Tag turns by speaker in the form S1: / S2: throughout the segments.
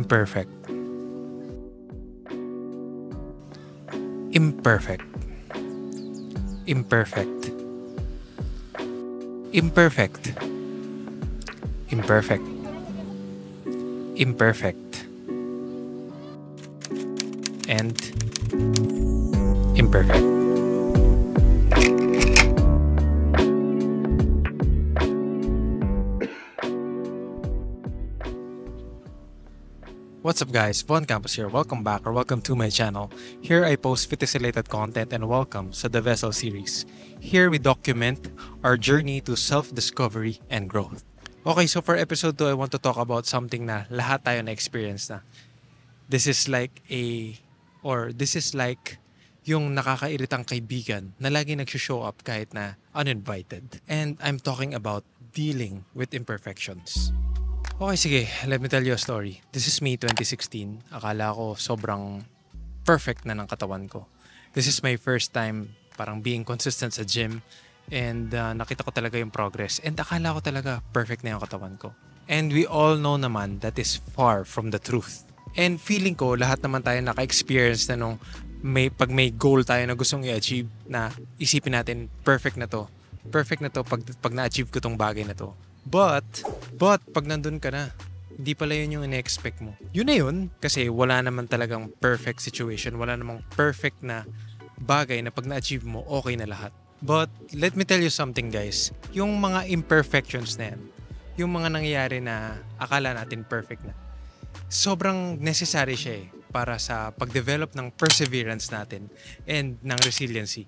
S1: Imperfect. Imperfect. Imperfect. Imperfect. Imperfect. Imperfect. And imperfect. What's up guys, Von Campos here. Welcome back or welcome to my channel. Here I post fitness-related content and welcome sa The Vessel series. Here we document our journey to self-discovery and growth. Okay, so for episode 2, I want to talk about something na lahat tayo na-experience na. This is like yung nakakairitang kaibigan na lagi nag-show up kahit na uninvited. And I'm talking about dealing with imperfections. Okay, sige. Let me tell you a story. This is me, 2016. Akala ko sobrang perfect na ng katawan ko. This is my first time parang being consistent sa gym. And nakita ko talaga yung progress. And akala ko talaga perfect na yung katawan ko. And we all know naman that is far from the truth. And feeling ko, lahat naman tayo naka-experience na nung pag may goal tayo na gustong i-achieve na isipin natin, perfect na to. Perfect na to pag na-achieve ko tong bagay na to. But, pag nandun ka na, hindi pala yun yung ine-expect mo. Yun na yun, kasi wala naman talagang perfect situation, wala namang perfect na bagay na pag na-achieve mo, okay na lahat. But, let me tell you something guys, yung mga imperfections na yan, yung mga nangyayari na akala natin perfect na, sobrang necessary siya para sa pag-develop ng perseverance natin and ng resiliency.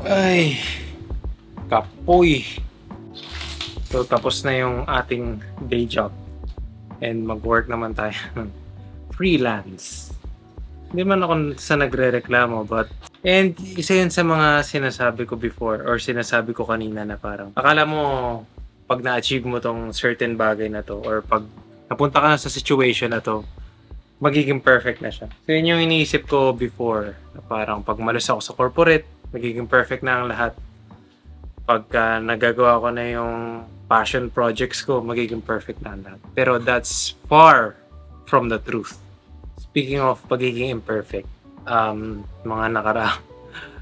S1: Ay, kapoy. So, tapos na yung ating day job. And mag-work naman tayo ng freelance. Hindi man ako sa nagre-reklamo, but... And isa yun sa mga sinasabi ko before, or sinasabi ko kanina na parang, akala mo, pag na-achieve mo tong certain bagay na to, or pag napunta ka na sa situation na to, magiging perfect na siya. So, yun yung iniisip ko before, na parang pag malis ako sa corporate, magiging perfect na ang lahat. Pagka nagagawa ko na yung passion projects ko, magiging perfect na ang lahat. Pero that's far from the truth. Speaking of pagiging imperfect, mga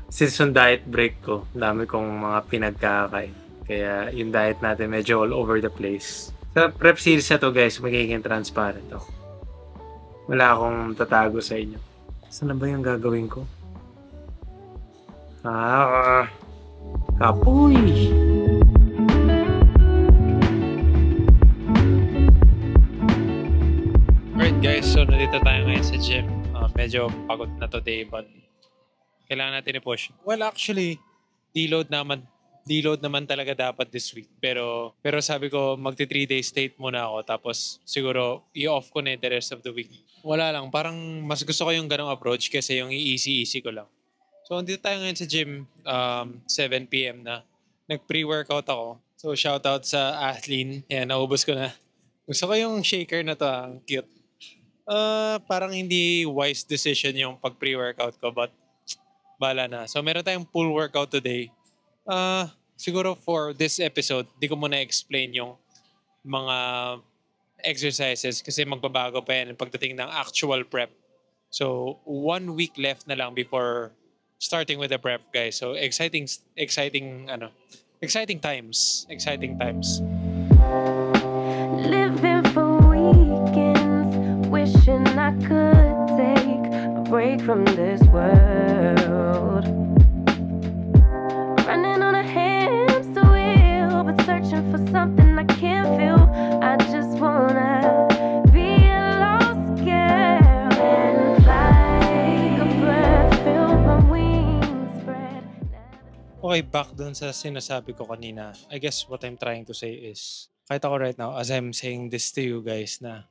S1: season diet break ko, dami kong mga pinagkakain. Kaya yung diet natin medyo all over the place. Sa prep series na to guys, magiging transparent ako. Wala akong tatago sa inyo. Saan na ba yung gagawin ko? Kapoy! Alright guys, so nandito tayo ngayon sa gym. Medyo pagod na today but kailangan natin i-push. Well actually, deload naman talaga dapat this week. Pero sabi ko magti 3 days state muna ako tapos siguro i-off ko na the rest of the week. Wala lang, parang mas gusto ko yung ganong approach kasi yung i-easy ko lang. So, andito tayo ngayon sa gym, 7 p.m. na. Nag-pre-workout ako. So, shoutout sa Athlene. Yan, naubos ko na. Gusto ko yung shaker na to, ang cute. Parang hindi wise decision yung pag-pre-workout ko, but bala na. So, meron tayong full workout today. Siguro for this episode, di ko muna explain yung mga exercises kasi magbabago pa yan pagdating ng actual prep. So, 1 week left na lang before starting with the prep, guys. So exciting times.
S2: Living for weekends, wishing I could take a break from this world. Running on a hamster wheel, but searching for something I can't feel. I just wanna be a lost girl and fly. Take a breath, feel my wings spread.
S1: Okay, back dun sa sinasabi ko kanina. I guess what I'm trying to say is, kahit ako right now, as I'm saying this to you guys na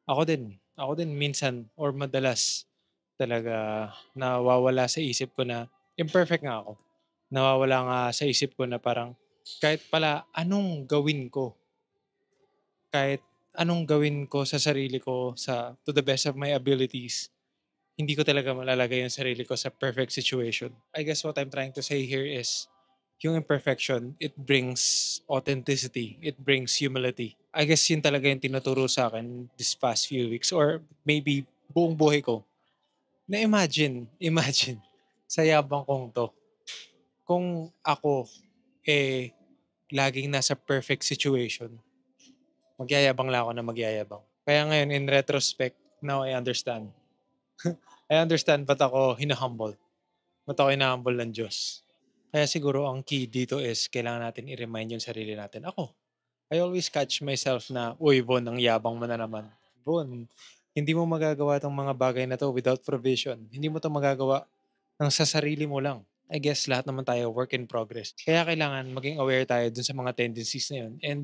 S1: ako din minsan or madalas talaga nawawala sa isip ko na imperfect nga ako. Nawawala nga sa isip ko na parang kahit pala anong gawin ko, kahit anong gawin ko sa sarili ko sa to the best of my abilities, hindi ko talaga malalagay yung sarili ko sa perfect situation. I guess what I'm trying to say here is yung imperfection, it brings authenticity. It brings humility. I guess yun talaga yung tinuturo sa akin this past few weeks or maybe buong buhay ko. Na imagine, sa yabang kong to, kung ako laging nasa perfect situation, magyayabang lang ako na magyayabang. Kaya ngayon, in retrospect, now I understand. I understand ba't ako hinahumble. Ba't ako hinahumble ng Diyos. Kaya siguro ang key dito is kailangan natin i-remind yung sarili natin. I always catch myself na, uy, Von, ang yabang mo na naman. Von, hindi mo magagawa tong mga bagay na to without provision. Hindi mo to magagawa ng sa sarili mo lang. I guess lahat naman tayo work in progress. Kaya kailangan maging aware tayo dun sa mga tendencies na yun. And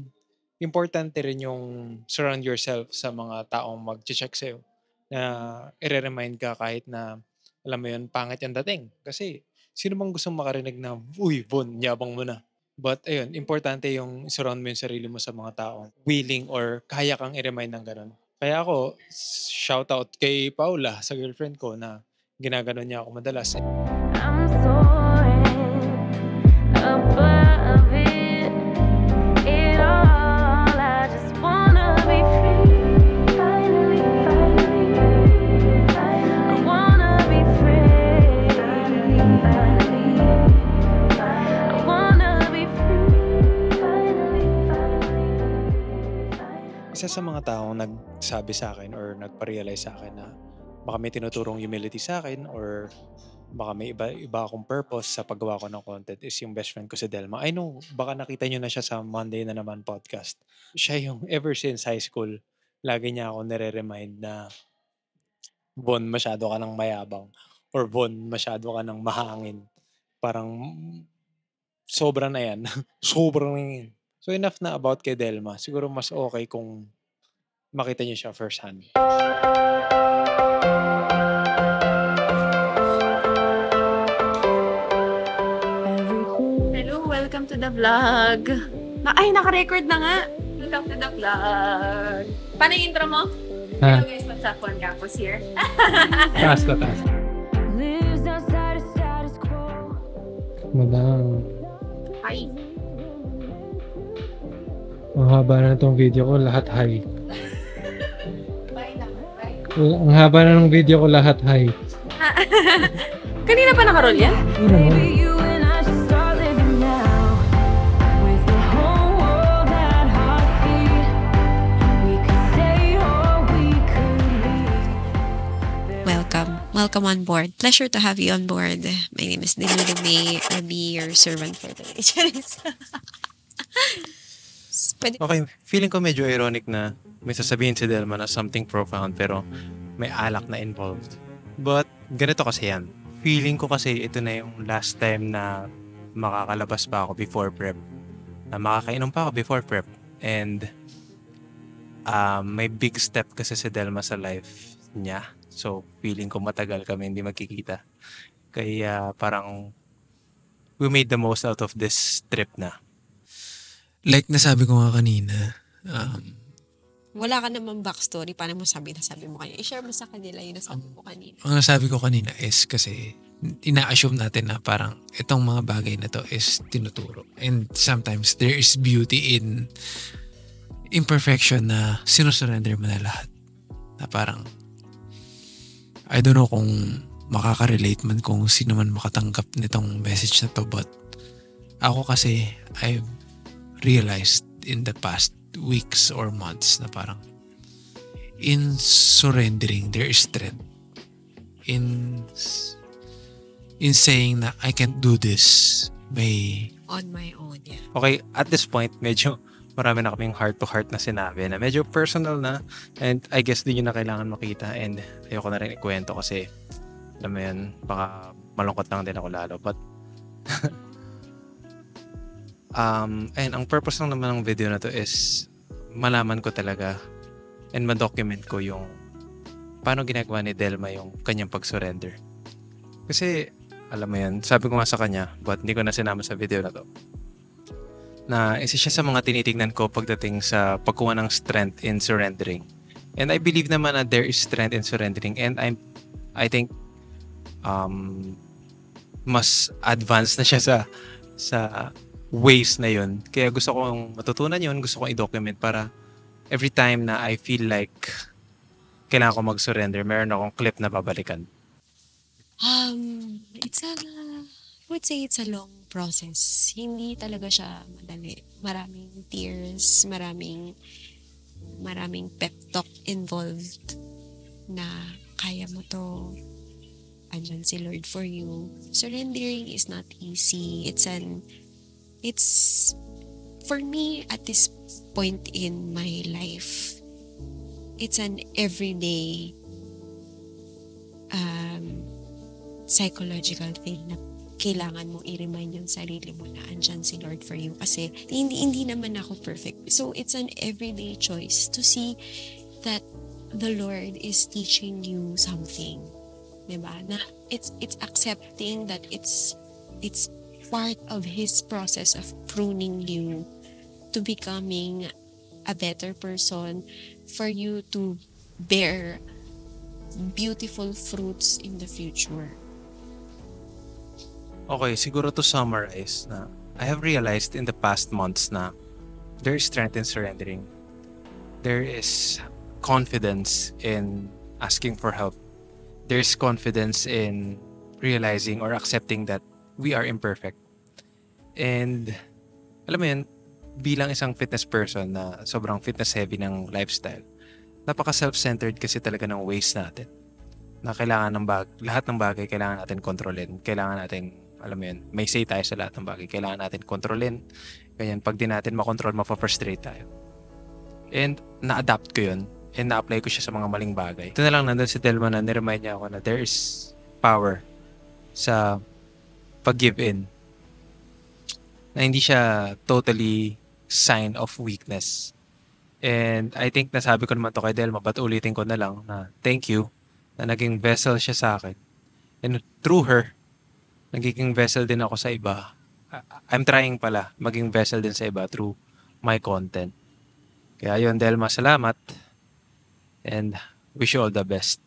S1: importante rin yung surround yourself sa mga taong mag-check sa'yo na i-remind ka kahit na alam mo yun, pangit yung dating. Kasi sino bang gustong makarinig na, uy, Von, yabang mo na. But ayun, importante yung surround mo yung sarili mo sa mga taong willing or kaya kang i-remind ng ganun. Kaya ako, shout out kay Paula, sa girlfriend ko na ginaganon niya ako madalas.
S2: I'm soaring above it. It all. I just wanna be free. Finally, I wanna be free. I wanna be free. Finally.
S1: Isa sa mga taong nagsabi sa akin or nagpa-realize sa akin na baka may tinuturong humility sa akin or baka may iba akong purpose sa paggawa ko ng content is yung best friend ko si Delma. I know, baka nakita nyo na siya sa Monday na naman podcast. Siya yung ever since high school, lagi niya ako nire-remind na Von, masyado ka ng mayabang or Von, masyado ka ng mahangin. Parang sobra na yan. Sobra na yan. So enough na about kay Delma. Siguro mas okay kung makita niyo siya first hand.
S3: Hello, welcome to the vlog. Ay, naka-record na nga. Welcome to the vlog. Paano yung intro mo? Hello guys, what's up on campus here?
S1: Taas na taas.
S2: Lives outside of status quo.
S1: Madam.
S3: Hi.
S1: Ang haba na itong video ko, lahat high.
S3: Bye lang. Bye.
S1: Ang haba na ng video ko, lahat high.
S3: Kanina pa naka-roll yan?
S2: Maybe you and I should start living now. With the whole world at our feet. We could stay or we could leave.
S4: Welcome on board. Pleasure to have you on board. My name is Denise May. I'll be your servant for today. Pwede
S1: Okay, feeling ko medyo ironic na may sasabihin si Delma na something profound pero may alak na involved. But ganito kasi yan. Feeling ko kasi ito na yung last time na makakalabas pa ako before prep. Na makakainom pa ako before prep. And may big step kasi si Delma sa life niya. So feeling ko matagal kami hindi magkikita. Kaya parang we made the most out of this trip na.
S5: Like nasabi ko nga kanina,
S4: wala ka naman backstory. Paano mo sabi mo kanina? I-share mo sa kanila yung nasabi mo kanina.
S5: ang nasabi ko kanina is kasi ina-assume natin na parang itong mga bagay na to is tinuturo. And sometimes there is beauty in imperfection na sinusurrender mo na lahat. Na parang, I don't know kung makaka-relate man kung sino man makatanggap nitong message na to, but ako kasi, I've realized in the past weeks or months na parang in surrendering there is strength. In saying na I can't do this may
S4: On my own, yeah.
S1: Okay, at this point, medyo marami na kaming heart-to-heart na sinabi na medyo personal na and I guess di nyo na kailangan makita and ayoko na rin ikwento kasi alam mo yun, baka malungkot lang din ako lalo. But and ang purpose lang naman ng video na to is malaman ko talaga and ma-document ko yung paano ginagawa ni Delma yung kanyang pag-surrender. Kasi alam mo yan, sabi ko nga sa kanya, but hindi ko na sinama sa video na to, na isa siya sa mga tinitignan ko pagdating sa pagkuha ng strength in surrendering. And I believe naman na there is strength in surrendering and I think mas advanced na siya sa ways na yun. Kaya gusto kong matutunan yun, gusto kong i-document para every time na I feel like kailangan ko mag-surrender, meron akong clip na babalikan.
S4: I would say it's a long process. Hindi talaga siya madali. Maraming tears, maraming pep talk involved na kaya mo to. Andyan si Lord for you. Surrendering is not easy. It's for me at this point in my life, it's an everyday psychological thing na kailangan mong i-remind yung sarili mo na andyan si Lord for you. Kasi hindi naman ako perfect. So it's an everyday choice to see that the Lord is teaching you something. Diba? Na it's accepting that it's part of His process of pruning you to becoming a better person, for you to bear beautiful fruits in the future.
S1: Okay, siguro to summarize na I have realized in the past months na there is strength in surrendering. There is confidence in asking for help. There is confidence in realizing or accepting that we are imperfect. And alam mo yun, bilang isang fitness person na sobrang fitness heavy ng lifestyle, napaka self-centered kasi talaga ng ways natin. Na kailangan lahat ng bagay kailangan natin kontrolin. Kailangan natin, alam mo yun, may say tayo sa lahat ng bagay. Kailangan natin kontrolin. Ganyan, pag di natin makontrol, mapafrustrate tayo. And na-adapt ko yun. And na-apply ko siya sa mga maling bagay. Ito na lang, nandun si Delma na niremind niya ako na there is power sa pag-give in. Na hindi siya totally sign of weakness. And I think nasabi ko naman to kay Delma, but ulitin ko na lang na thank you na naging vessel siya sa akin. And through her, nagiging vessel din ako sa iba. I'm trying pala maging vessel din sa iba through my content. Kaya yun, Delma, salamat. And wish you all the best.